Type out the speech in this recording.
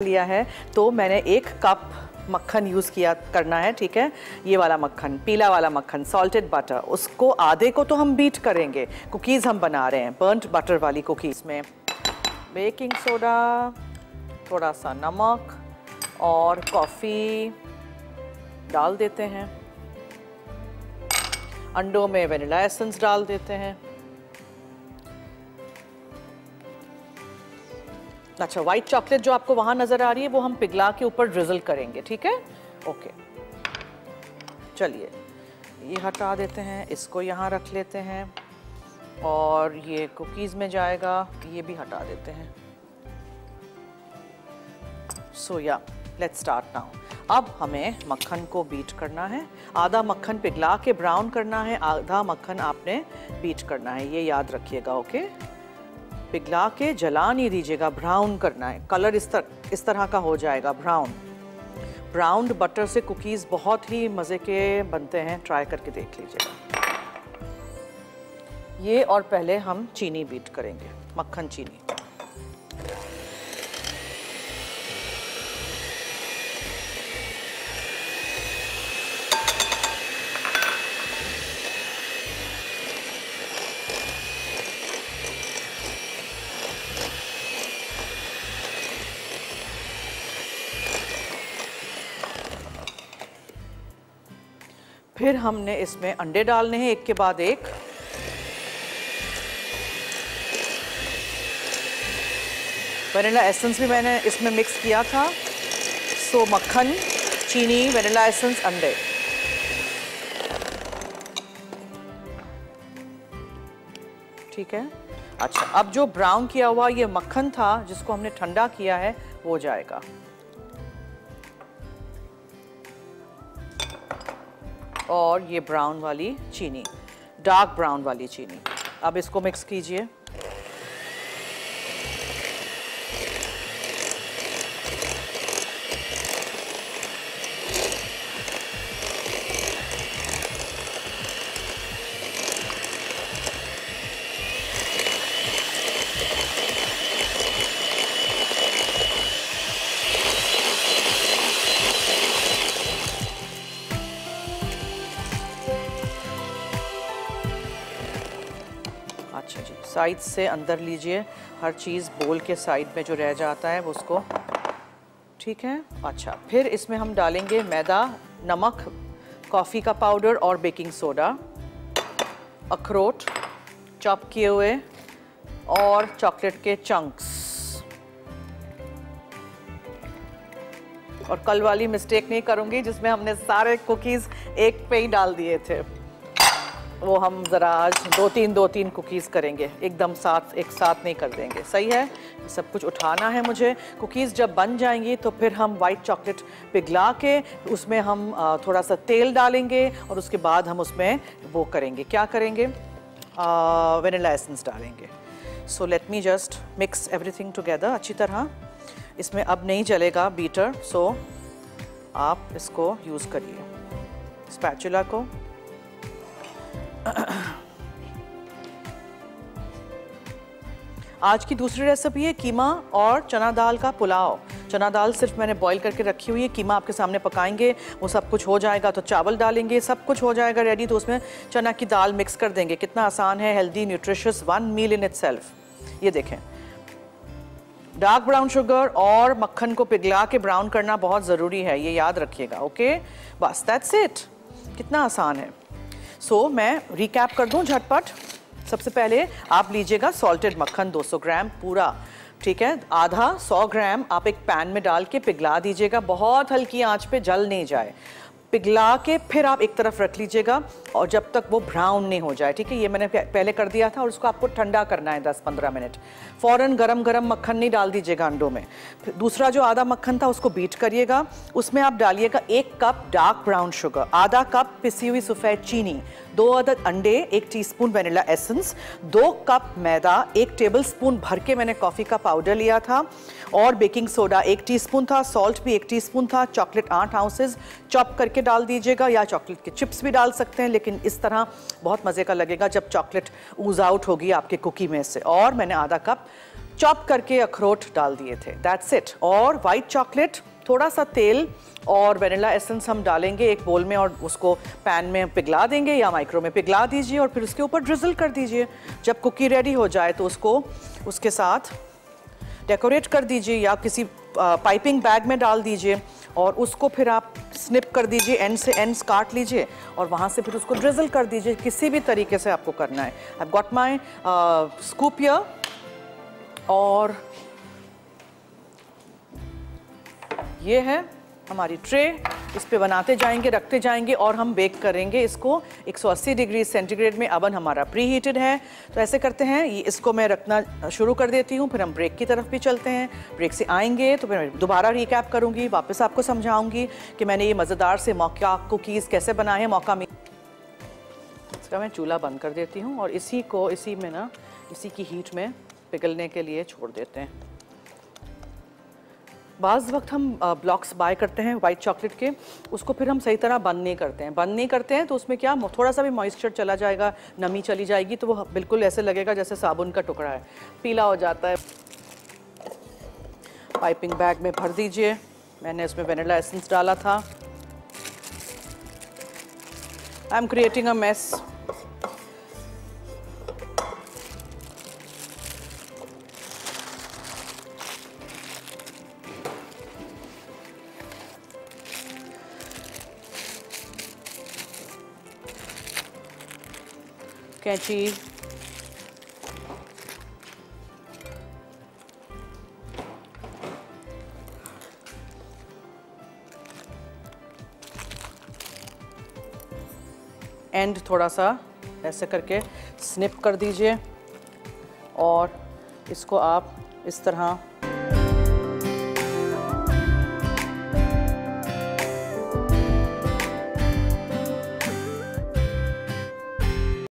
लिया है तो मैंने 1 कप मक्खन यूज़ करना है, ठीक है। ये वाला मक्खन, पीला वाला मक्खन, सॉल्टेड बटर, उसको आधे को तो हम बीट करेंगे। कुकीज़ हम बना रहे हैं, बर्न्ट बटर वाली कुकीज़ में बेकिंग सोडा, थोड़ा सा नमक और कॉफ़ी डाल देते हैं। अंडों में वनीला एसेंस डाल देते हैं। अच्छा, वाइट चॉकलेट जो आपको वहाँ नज़र आ रही है वो हम पिघला के ऊपर ड्रिजल करेंगे, ठीक है। ओके, चलिए ये हटा देते हैं, इसको यहाँ रख लेते हैं और ये कुकीज़ में जाएगा, ये भी हटा देते हैं। सो या लेट्स स्टार्ट नाउ। अब हमें मक्खन को बीट करना है। आधा मक्खन पिघला के ब्राउन करना है, आधा मक्खन आपने बीट करना है, ये याद रखिएगा। ओके, पिघला के जला नहीं दीजिएगा, ब्राउन करना है। कलर इस तरह का हो जाएगा ब्राउन। ब्राउन्ड बटर से कुकीज़ बहुत ही मज़े के बनते हैं, ट्राई करके देख लीजिएगा। ये और पहले हम चीनी बीट करेंगे, मक्खन चीनी। फिर हमने इसमें अंडे डालने हैं एक के बाद एक। वनीला एसेंस भी मैंने इसमें मिक्स किया था। सो मक्खन, चीनी, वनीला एसेंस, अंडे। ठीक है। अच्छा, अब जो ब्राउन किया हुआ ये मक्खन था जिसको हमने ठंडा किया है वो जाएगा। और ये ब्राउन वाली चीनी, डार्क ब्राउन वाली चीनी। अब इसको मिक्स कीजिए। अच्छा जी, साइड से अंदर लीजिए, हर चीज़ बोल के साइड में जो रह जाता है वो उसको, ठीक है। अच्छा, फिर इसमें हम डालेंगे मैदा, नमक, कॉफ़ी का पाउडर और बेकिंग सोडा, अखरोट चॉप किए हुए और चॉकलेट के चंक्स। और कल वाली मिस्टेक नहीं करूँगी जिसमें हमने सारे कुकीज़ एक पे ही डाल दिए थे, वो हम ज़रा आज दो तीन कुकीज़ करेंगे, एकदम एक साथ नहीं कर देंगे। सही है, सब कुछ उठाना है मुझे। कुकीज़ जब बन जाएंगी तो फिर हम वाइट चॉकलेट पिघला के उसमें हम थोड़ा सा तेल डालेंगे और उसके बाद हम उसमें वो करेंगे, क्या करेंगे, वनीला एसेंस डालेंगे। So let me just mix everything together अच्छी तरह। इसमें अब नहीं चलेगा बीटर, सो आप इसको यूज़ करिए स्पैचुला को। आज की दूसरी रेसिपी है कीमा और चना दाल का पुलाव। चना दाल सिर्फ मैंने बॉईल करके रखी हुई है, कीमा आपके सामने पकाएंगे, वो सब कुछ हो जाएगा तो चावल डालेंगे, सब कुछ हो जाएगा रेडी तो उसमें चना की दाल मिक्स कर देंगे। कितना आसान है, healthy, nutritious, 1 meal in itself. ये देखें, डार्क ब्राउन शुगर और मक्खन को पिघला के ब्राउन करना बहुत ज़रूरी है, ये याद रखिएगा। ओके, बस दैट्स इट, कितना आसान है। सो मैं रिकैप कर दूं झटपट। सबसे पहले आप लीजिएगा सॉल्टेड मक्खन 200 ग्राम पूरा, ठीक है। आधा 100 ग्राम आप एक पैन में डाल के पिघला दीजिएगा, बहुत हल्की आंच पे, जल नहीं जाए। पिघला के फिर आप एक तरफ रख लीजिएगा और जब तक वो ब्राउन नहीं हो जाए, ठीक है। ये मैंने पहले कर दिया था और उसको आपको ठंडा करना है 10-15 मिनट। फ़ौरन गरम गरम मक्खन नहीं डाल दीजिएगा अंडों में। फिर दूसरा जो आधा मक्खन था उसको बीट करिएगा, उसमें आप डालिएगा 1 कप डार्क ब्राउन शुगर, आधा कप पिसी हुई सफ़ेद चीनी, 2 अदद अंडे, 1 टीस्पून वनीला एसेंस, 2 कप मैदा, 1 टेबलस्पून भर के मैंने कॉफ़ी का पाउडर लिया था और बेकिंग सोडा 1 टीस्पून था, सॉल्ट भी 1 टीस्पून था, चॉकलेट 8 आउंसेस चॉप करके डाल दीजिएगा, या चॉकलेट के चिप्स भी डाल सकते हैं, लेकिन इस तरह बहुत मज़े का लगेगा जब चॉकलेट ऊज आउट होगी आपके कुकी में से। और मैंने आधा कप चॉप करके अखरोट डाल दिए थे, दैट्स इट। और वाइट चॉकलेट, थोड़ा सा तेल और वेनिला एसेंस हम डालेंगे एक बोल में और उसको पैन में पिघला देंगे या माइक्रो में पिघला दीजिए और फिर उसके ऊपर ड्रिजल कर दीजिए। जब कुकी रेडी हो जाए तो उसको उसके साथ डेकोरेट कर दीजिए या किसी पाइपिंग बैग में डाल दीजिए और उसको फिर आप स्निप कर दीजिए, एंड से एंड्स काट लीजिए और वहाँ से फिर उसको ड्रिजल कर दीजिए। किसी भी तरीके से आपको करना है। I got my scoop here और ये है हमारी ट्रे। इस पे बनाते जाएंगे, रखते जाएंगे और हम बेक करेंगे इसको 180 डिग्री सेंटीग्रेड में। अवन हमारा प्री हीटेड है। तो ऐसे करते हैं, ये इसको मैं रखना शुरू कर देती हूँ, फिर हम ब्रेक की तरफ भी चलते हैं। ब्रेक से आएंगे तो फिर दोबारा रिकैप करूँगी, वापस आपको समझाऊँगी कि मैंने ये मज़ेदार से मौका कुकीज़ कैसे बनाए हैं। मौका में इसका मैं चूल्हा बंद कर देती हूँ और इसी में ना, इसी की हीट में पिघलने के लिए छोड़ देते हैं। बाज़ वक्त हम ब्लॉक्स बाय करते हैं वाइट चॉकलेट के, उसको फिर हम सही तरह बंद नहीं करते हैं तो उसमें क्या थोड़ा सा भी मॉइस्चर चला जाएगा, नमी चली जाएगी तो वो बिल्कुल ऐसे लगेगा जैसे साबुन का टुकड़ा है, पीला हो जाता है। पाइपिंग बैग में भर दीजिए। मैंने इसमें वेनिला एसेंस डाला था। I am creating a mess. कैंची, एंड थोड़ा सा ऐसे करके स्निप कर दीजिए और इसको आप इस तरह